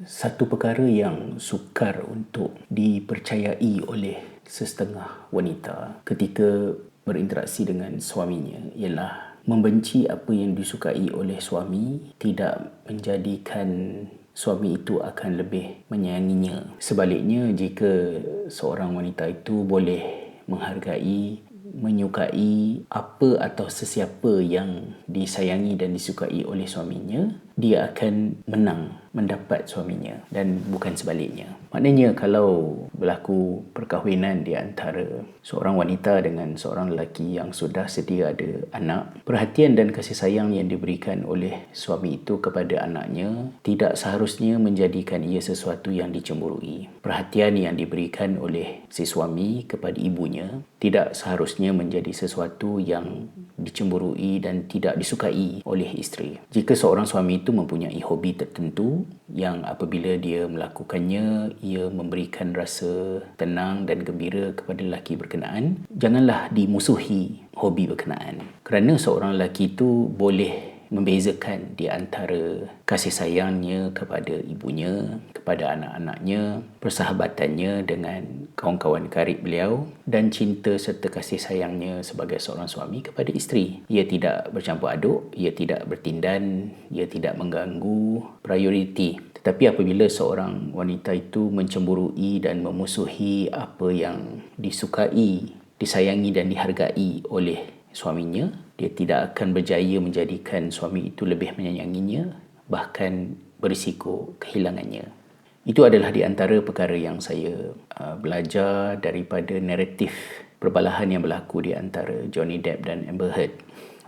Satu perkara yang sukar untuk dipercayai oleh sesetengah wanita ketika berinteraksi dengan suaminya ialah membenci apa yang disukai oleh suami tidak menjadikan suami itu akan lebih menyayanginya. Sebaliknya, jika seorang wanita itu boleh menghargai, menyukai apa atau sesiapa yang disayangi dan disukai oleh suaminya, dia akan menang mendapat suaminya dan bukan sebaliknya. Maknanya kalau berlaku perkahwinan di antara seorang wanita dengan seorang lelaki yang sudah sedia ada anak, perhatian dan kasih sayang yang diberikan oleh suami itu kepada anaknya tidak seharusnya menjadikan ia sesuatu yang dicemburui. Perhatian yang diberikan oleh si suami kepada ibunya tidak seharusnya menjadi sesuatu yang dicemburui dan tidak disukai oleh isteri. Jika seorang suami itu mempunyai hobi tertentu yang apabila dia melakukannya, ia memberikan rasa tenang dan gembira kepada lelaki berkenaan, janganlah dimusuhi hobi berkenaan. Kerana seorang lelaki itu boleh membezakan di antara kasih sayangnya kepada ibunya, kepada anak-anaknya, persahabatannya dengan kawan-kawan karib beliau, dan cinta serta kasih sayangnya sebagai seorang suami kepada isteri. Ia tidak bercampur aduk, ia tidak bertindan, ia tidak mengganggu prioriti. Tetapi apabila seorang wanita itu mencemburui dan memusuhi apa yang disukai, disayangi dan dihargai oleh suaminya, dia tidak akan berjaya menjadikan suami itu lebih menyayanginya, bahkan berisiko kehilangannya. Itu adalah di antara perkara yang saya belajar daripada naratif perbalahan yang berlaku di antara Johnny Depp dan Amber Heard.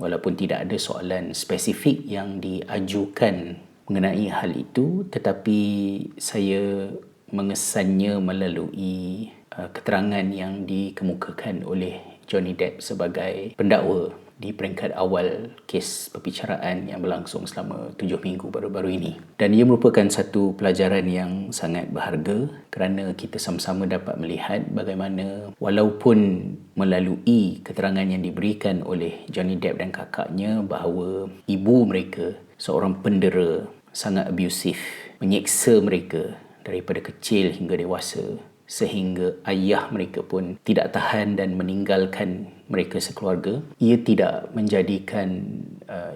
Walaupun tidak ada soalan spesifik yang diajukan mengenai hal itu, tetapi saya mengesannya melalui keterangan yang dikemukakan oleh Johnny Depp sebagai pendakwa di peringkat awal kes perbicaraan yang berlangsung selama 7 minggu baru-baru ini. Dan ia merupakan satu pelajaran yang sangat berharga kerana kita sama-sama dapat melihat bagaimana walaupun melalui keterangan yang diberikan oleh Johnny Depp dan kakaknya bahawa ibu mereka seorang pendera sangat abusif, menyeksa mereka daripada kecil hingga dewasa, sehingga ayah mereka pun tidak tahan dan meninggalkan mereka sekeluarga. Ia tidak menjadikan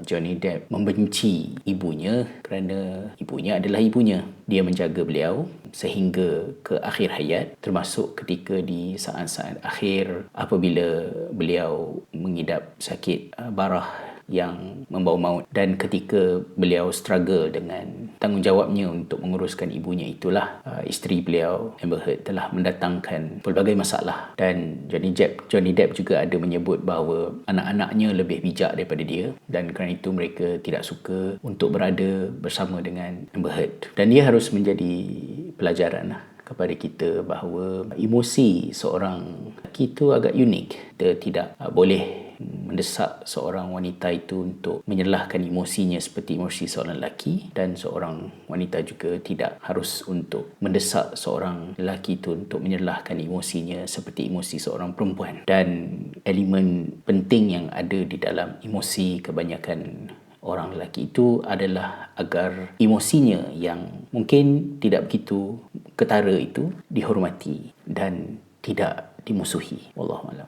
Johnny Depp membenci ibunya kerana ibunya adalah ibunya. Dia menjaga beliau sehingga ke akhir hayat, termasuk ketika di saat-saat akhir apabila beliau mengidap sakit barah yang membawa maut, dan ketika beliau struggle dengan tanggungjawabnya untuk menguruskan ibunya, itulah isteri beliau Amber Heard telah mendatangkan pelbagai masalah. Dan Johnny Depp juga ada menyebut bahawa anak-anaknya lebih bijak daripada dia, dan kerana itu mereka tidak suka untuk berada bersama dengan Amber Heard. Dan ia harus menjadi pelajaran kepada kita bahawa emosi seorang lelaki itu agak unik. Dia tidak boleh mendesak seorang wanita itu untuk menyalahkan emosinya seperti emosi seorang lelaki, dan seorang wanita juga tidak harus untuk mendesak seorang lelaki itu untuk menyalahkan emosinya seperti emosi seorang perempuan. Dan elemen penting yang ada di dalam emosi kebanyakan orang lelaki itu adalah agar emosinya yang mungkin tidak begitu ketara itu dihormati dan tidak dimusuhi. Wallahualam.